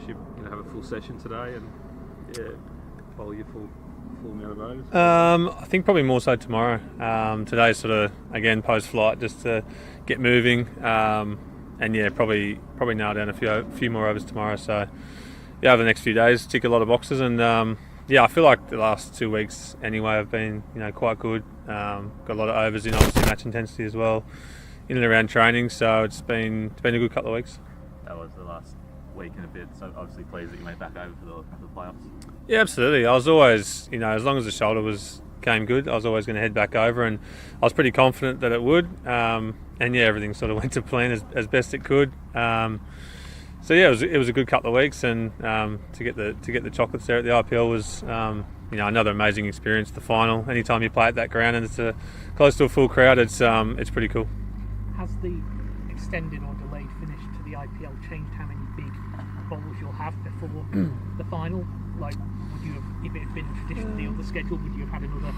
nice you have a full session today and bowl your full amount of overs? I think probably more so tomorrow. Today's sort of again post-flight just to get moving, and probably nail down a few more overs tomorrow. So over the next few days tick a lot of boxes, and I feel like the last 2 weeks anyway have been quite good. Got a lot of overs in, obviously match intensity as well, in and around training. So it's been a good couple of weeks. That was the last week and a bit, so obviously pleased that you made back over for the playoffs. Yeah, absolutely. I was always, as long as the shoulder came good, I was always going to head back over, and I was pretty confident that it would. Everything sort of went to plan as best it could. It was a good couple of weeks, and to get the chocolates there at the IPL was another amazing experience. The final, anytime you play at that ground and it's close to a full crowd, it's pretty cool. Has the extended or delayed finish to the IPL changed how many big bowls you'll have before the final? Like, would you have, if it had been traditionally on the schedule, would you have had another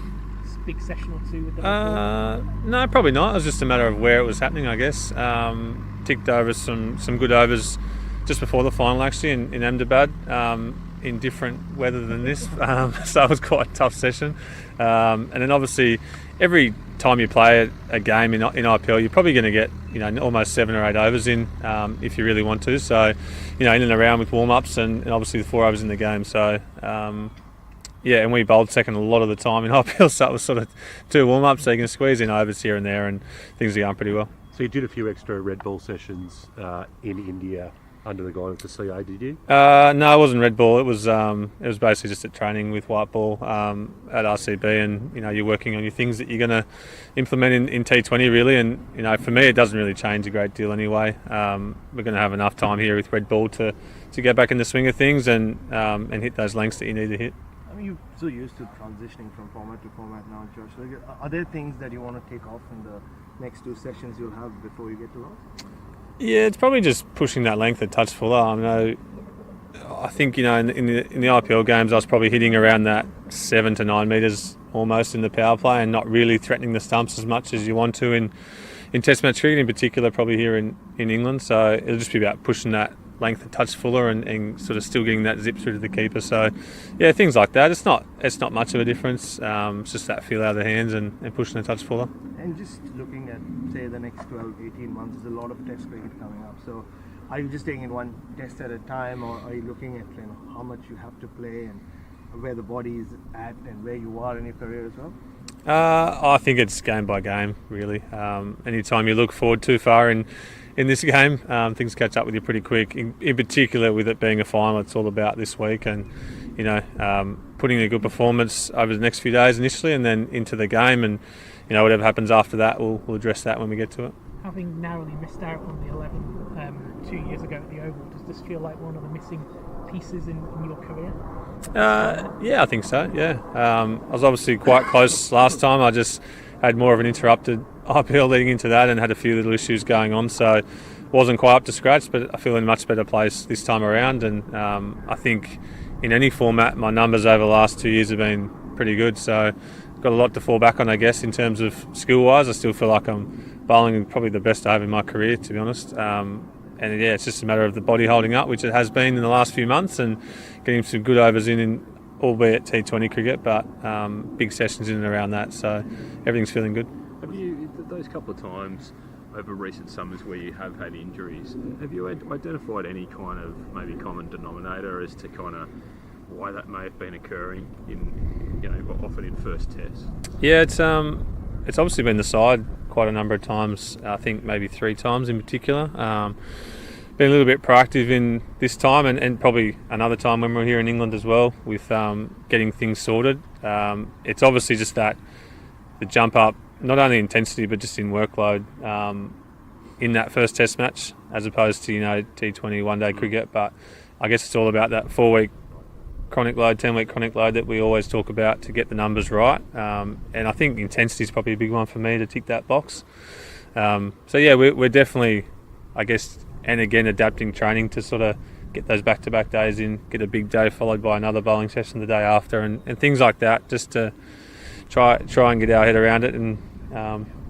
big session or two with them? No, probably not. It was just a matter of where it was happening, I guess. Ticked over some good overs just before the final, actually, in Ahmedabad, in different weather than this. So it was quite a tough session. And then obviously, every time you play a game in IPL, you're probably going to get almost 7 or 8 overs in if you really want to. So in and around with warm-ups and obviously the 4 overs in the game. So and we bowled second a lot of the time in IPL, so it was sort of 2 warm-ups, so you can squeeze in overs here and there, and things are going pretty well. So you did a few extra red ball sessions in India under the guidance of CA, did you? No, it wasn't red ball. It was basically just at training with white ball at RCB, and you're working on your things that you're going to implement in T20 really. And for me, it doesn't really change a great deal anyway. We're going to have enough time here with red ball to get back in the swing of things and hit those lengths that you need to hit. I mean, you're so used to transitioning from format to format now, Josh. Are there things that you want to take off in the next 2 sessions you'll have before you get to Ross? Yeah, it's probably just pushing that length a touch fuller. I think in the IPL games I was probably hitting around that 7 to 9 metres almost in the power play, and not really threatening the stumps as much as you want to in Test match cricket, in particular probably here in England. So it'll just be about pushing that length a touch fuller and sort of still getting that zip through to the keeper. So things like that. It's not much of a difference. It's just that feel out of the hands and pushing a touch fuller. And just looking at, say, the next 12, 18 months, there's a lot of Test cricket coming up. So are you just taking it one test at a time, or are you looking at how much you have to play and where the body is at and where you are in your career as well? I think it's game by game, really. Anytime you look forward too far in this game, things catch up with you pretty quick. In particular, with it being a final, it's all about this week and putting in a good performance over the next few days initially, and then into the game, and whatever happens after that, we'll address that when we get to it. Having narrowly missed out on the 11 2 years ago at the Oval, does this feel like one of the missing pieces in your career? I think so. Yeah, I was obviously quite close last time. I just had more of an interrupted IPL leading into that and had a few little issues going on, so wasn't quite up to scratch, but I feel in a much better place this time around. And I think in any format, my numbers over the last 2 years have been pretty good, so got a lot to fall back on, I guess, in terms of skill-wise. I still feel like I'm bowling probably the best I have in my career, to be honest. It's just a matter of the body holding up, which it has been in the last few months, and getting some good overs in albeit T20 cricket, but big sessions in and around that, so everything's feeling good. Have you, those couple of times over recent summers where you have had injuries, have you identified any kind of maybe common denominator as to kind of why that may have been occurring often in first tests? Yeah, it's obviously been the side quite a number of times. I think maybe 3 times in particular. Been a little bit proactive in this time, and probably another time when we're here in England as well with getting things sorted. It's obviously just that the jump up, not only intensity but just in workload in that first test match, as opposed to T20 one-day cricket. But I guess it's all about that 4-week chronic load, 10-week chronic load that we always talk about to get the numbers right. And I think intensity is probably a big one for me to tick that box. We're definitely, I guess, and again adapting training to sort of get those back-to-back days in, get a big day followed by another bowling session the day after, and things like that, just to try and get our head around it and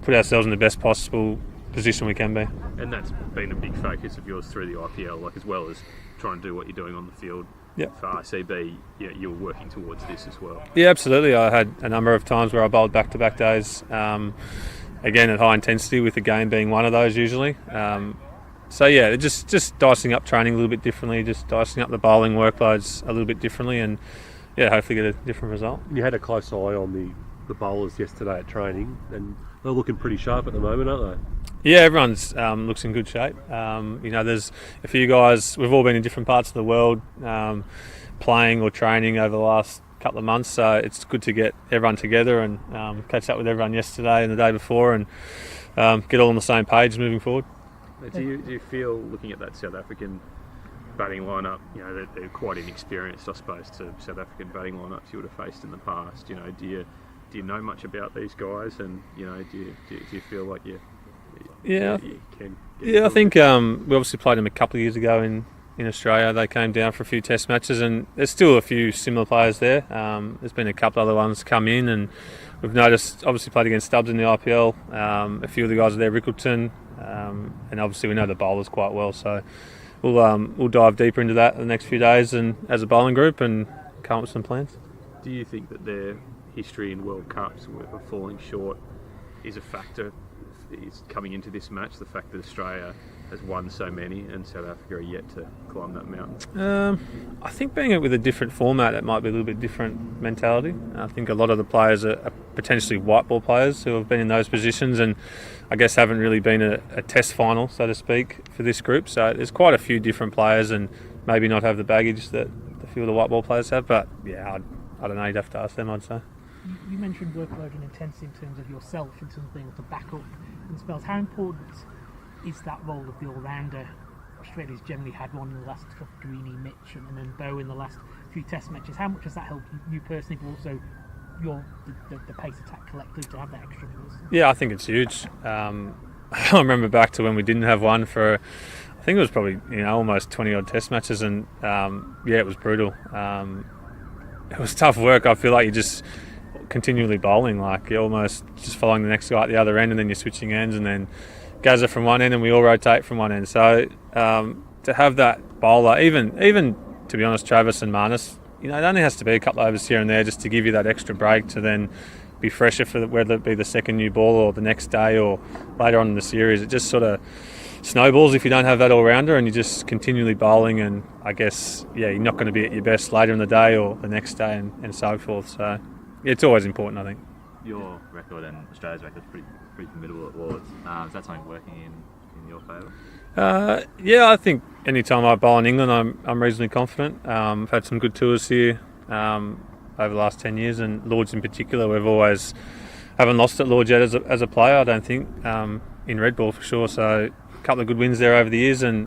put ourselves in the best possible position we can be. And that's been a big focus of yours through the IPL, like as well as trying to do what you're doing on the field. Yep. For RCB, you're working towards this as well. Yeah, absolutely. I had a number of times where I bowled back-to-back days, again at high intensity, with the game being one of those usually. So yeah, just dicing up training a little bit differently, just dicing up the bowling workloads a little bit differently, and yeah, hopefully get a different result. You had a close eye on the bowlers yesterday at training, and they're looking pretty sharp at the moment, aren't they? Yeah, everyone's looks in good shape. There's a few guys. We've all been in different parts of the world, playing or training over the last couple of months. So it's good to get everyone together and catch up with everyone yesterday and the day before, and get all on the same page moving forward. Do you feel, looking at that South African batting lineup, they're quite inexperienced, I suppose, to South African batting lineups you would have faced in the past? Do you know much about these guys, and do you feel like you can? I think we obviously played them a couple of years ago in Australia. They came down for a few test matches, and there's still a few similar players there. There's been a couple other ones come in, and we've noticed, obviously played against Stubbs in the IPL. A few of the guys are there, Rickleton, and obviously we know the bowlers quite well. So we'll dive deeper into that in the next few days, and as a bowling group, and come up with some plans. Do you think that their history in World Cups of falling short is a factor? Is coming into this match the fact that Australia has won so many and South Africa are yet to climb that mountain? I think being with a different format, it might be a little bit different mentality. I think a lot of the players are potentially white ball players who have been in those positions, and I guess haven't really been a test final, so to speak, for this group. So there's quite a few different players, and maybe not have the baggage that a few of the white ball players have. But yeah, I don't know. You'd have to ask them, I'd say. You mentioned workload and intensity in terms of yourself, in terms of being able to back up in spells. How important is that role of the all-rounder? Australia's generally had one in the last couple of Greeny, Mitch, and then Bow in the last few test matches. How much has that helped you personally, but also the pace attack collective, to have that extra boost? Yeah, I think it's huge. I remember back to when we didn't have one for, I think it was probably almost 20 odd test matches, and it was brutal. It was tough work. I feel like you're just continually bowling, like you're almost just following the next guy at the other end, and then you're switching ends, and then Gazza from one end, and we all rotate from one end. So to have that bowler, even to be honest, Travis and Marnus, it only has to be a couple of overs here and there just to give you that extra break to then be fresher for whether it be the second new ball or the next day or later on in the series. It just sort of snowballs if you don't have that all-rounder, and you're just continually bowling, and I guess you're not going to be at your best later in the day or the next day, and so forth. So it's always important, I think. Your record and Australia's record is pretty formidable at Lords. Is that something working in your favour? I think any time I bowl in England, I'm reasonably confident. I've had some good tours here over the last 10 years, and Lords in particular, we've always haven't lost at Lords yet as a player, I don't think, in red ball for sure. So a couple of good wins there over the years, and